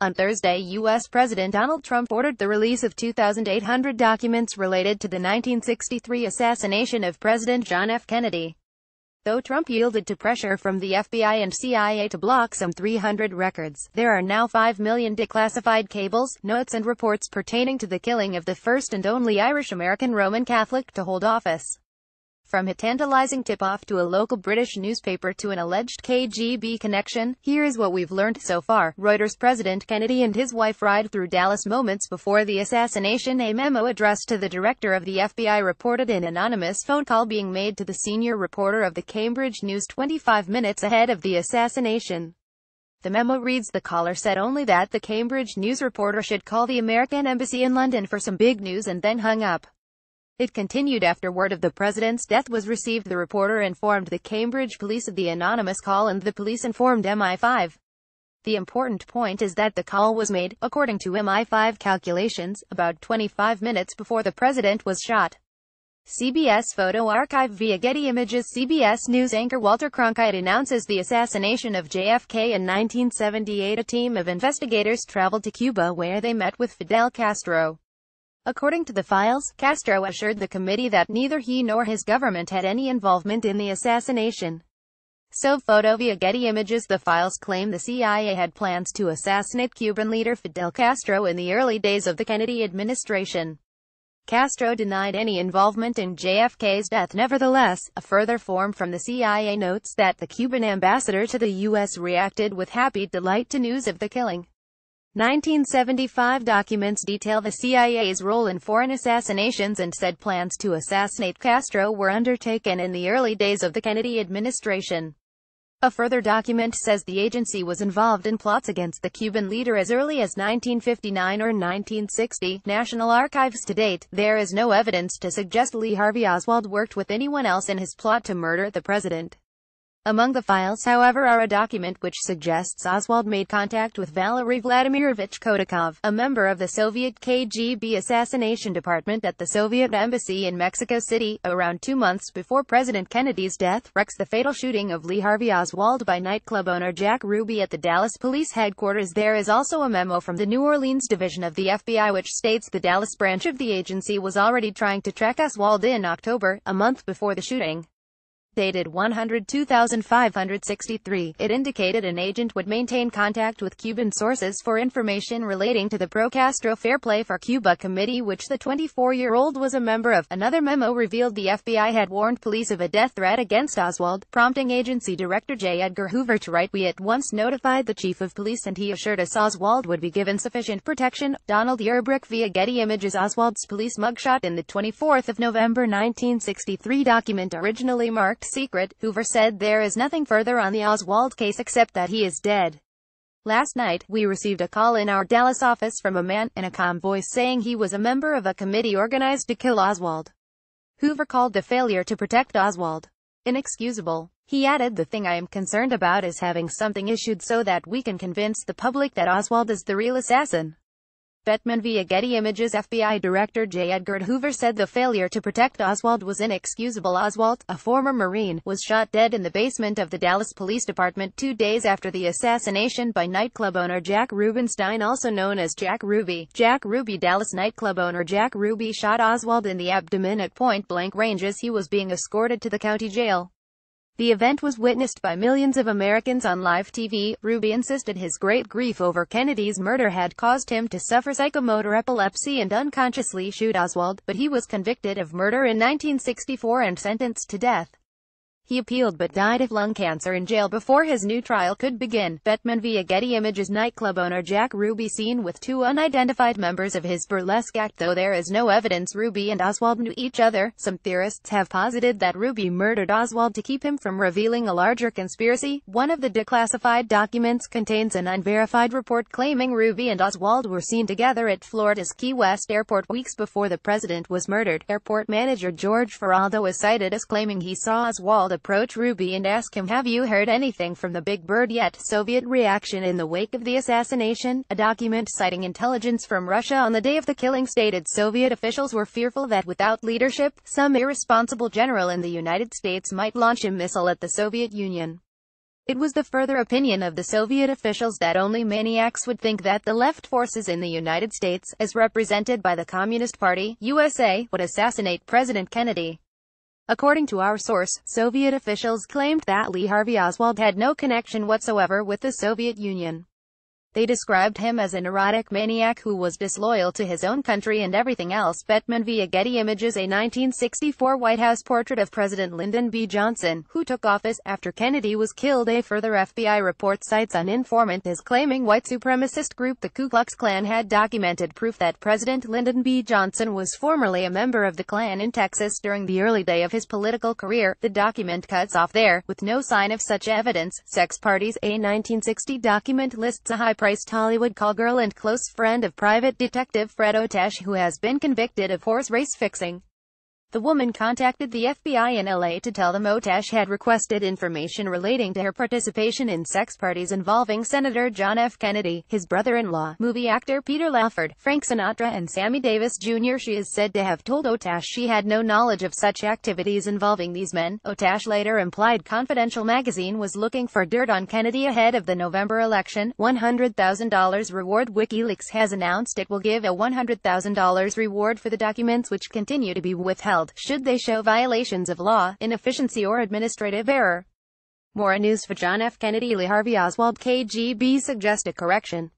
On Thursday, U.S. President Donald Trump ordered the release of 2,800 documents related to the 1963 assassination of President John F. Kennedy. Though Trump yielded to pressure from the FBI and CIA to block some 300 records, there are now 5 million declassified cables, notes and reports pertaining to the killing of the first and only Irish-American Roman Catholic to hold office. From a tantalizing tip-off to a local British newspaper to an alleged KGB connection, here is what we've learned so far. Reuters. President Kennedy and his wife ride through Dallas moments before the assassination. A memo addressed to the director of the FBI reported an anonymous phone call being made to the senior reporter of the Cambridge News 25 minutes ahead of the assassination. The memo reads, the caller said only that the Cambridge News reporter should call the American Embassy in London for some big news, and then hung up. It continued after word of the president's death was received. The reporter informed the Cambridge police of the anonymous call, and the police informed MI5. The important point is that the call was made, according to MI5 calculations, about 25 minutes before the president was shot. CBS Photo Archive via Getty Images. CBS News anchor Walter Cronkite announces the assassination of JFK in 1978. A team of investigators traveled to Cuba where they met with Fidel Castro. According to the files, Castro assured the committee that neither he nor his government had any involvement in the assassination. So photo via Getty Images. The files claim the CIA had plans to assassinate Cuban leader Fidel Castro in the early days of the Kennedy administration. Castro denied any involvement in JFK's death. Nevertheless, a further form from the CIA notes that the Cuban ambassador to the U.S. reacted with happy delight to news of the killing. 1975 documents detail the CIA's role in foreign assassinations and said plans to assassinate Castro were undertaken in the early days of the Kennedy administration. A further document says the agency was involved in plots against the Cuban leader as early as 1959 or 1960. National Archives. To date, there is no evidence to suggest Lee Harvey Oswald worked with anyone else in his plot to murder the president. Among the files, however, are a document which suggests Oswald made contact with Valery Vladimirovich Kotakov, a member of the Soviet KGB assassination department at the Soviet embassy in Mexico City, around 2 months before President Kennedy's death. Rex. The fatal shooting of Lee Harvey Oswald by nightclub owner Jack Ruby at the Dallas police headquarters. There is also a memo from the New Orleans division of the FBI which states the Dallas branch of the agency was already trying to track Oswald in October, a month before the shooting. Dated 100-2563, it indicated an agent would maintain contact with Cuban sources for information relating to the pro-Castro Fair Play for Cuba committee which the 24-year-old was a member of. Another memo revealed the FBI had warned police of a death threat against Oswald, prompting agency director J. Edgar Hoover to write, "We at once notified the chief of police and he assured us Oswald would be given sufficient protection." Donald Yerbrick via Getty Images. Oswald's police mugshot in the 24th of November 1963 document originally marked secret. Hoover said there is nothing further on the Oswald case except that he is dead. Last night, we received a call in our Dallas office from a man in a calm voice saying he was a member of a committee organized to kill Oswald. Hoover called the failure to protect Oswald inexcusable. He added, "The thing I am concerned about is having something issued so that we can convince the public that Oswald is the real assassin." Bettman via Getty Images. FBI Director J. Edgar Hoover said the failure to protect Oswald was inexcusable. Oswald, a former Marine, was shot dead in the basement of the Dallas Police Department 2 days after the assassination by nightclub owner Jack Rubenstein, also known as Jack Ruby. Jack Ruby. Dallas nightclub owner Jack Ruby shot Oswald in the abdomen at point-blank range as he was being escorted to the county jail. The event was witnessed by millions of Americans on live TV. Ruby insisted his great grief over Kennedy's murder had caused him to suffer psychomotor epilepsy and unconsciously shoot Oswald, but he was convicted of murder in 1964 and sentenced to death. He appealed but died of lung cancer in jail before his new trial could begin. Bettman via Getty Images. Nightclub owner Jack Ruby seen with 2 unidentified members of his burlesque act. Though there is no evidence Ruby and Oswald knew each other, some theorists have posited that Ruby murdered Oswald to keep him from revealing a larger conspiracy. One of the declassified documents contains an unverified report claiming Ruby and Oswald were seen together at Florida's Key West Airport weeks before the president was murdered. Airport manager George Feraldo is cited as claiming he saw Oswald approach Ruby and ask him, "Have you heard anything from the Big Bird yet?" Soviet reaction in the wake of the assassination. A document citing intelligence from Russia on the day of the killing stated Soviet officials were fearful that without leadership, some irresponsible general in the United States might launch a missile at the Soviet Union. It was the further opinion of the Soviet officials that only maniacs would think that the left forces in the United States, as represented by the Communist Party, USA, would assassinate President Kennedy. According to our source, Soviet officials claimed that Lee Harvey Oswald had no connection whatsoever with the Soviet Union. They described him as a neurotic maniac who was disloyal to his own country and everything else. Bettman via Getty Images. A 1964 White House portrait of President Lyndon B. Johnson, who took office after Kennedy was killed. A further FBI report cites an informant as claiming white supremacist group the Ku Klux Klan had documented proof that President Lyndon B. Johnson was formerly a member of the Klan in Texas during the early day of his political career. The document cuts off there, with no sign of such evidence. Sex parties. A 1960 document lists a high-priced Hollywood call girl and close friend of private detective Fred Otesh, who has been convicted of horse race fixing. The woman contacted the FBI in LA to tell them Otesh had requested information relating to her participation in sex parties involving Senator John F. Kennedy, his brother-in-law, movie actor Peter Lawford, Frank Sinatra and Sammy Davis Jr. She is said to have told Otesh she had no knowledge of such activities involving these men. Otesh later implied Confidential magazine was looking for dirt on Kennedy ahead of the November election. $100,000 reward. WikiLeaks has announced it will give a $100,000 reward for the documents which continue to be withheld, should they show violations of law, inefficiency or administrative error. More news for John F. Kennedy. Lee Harvey Oswald. KGB suggest a correction.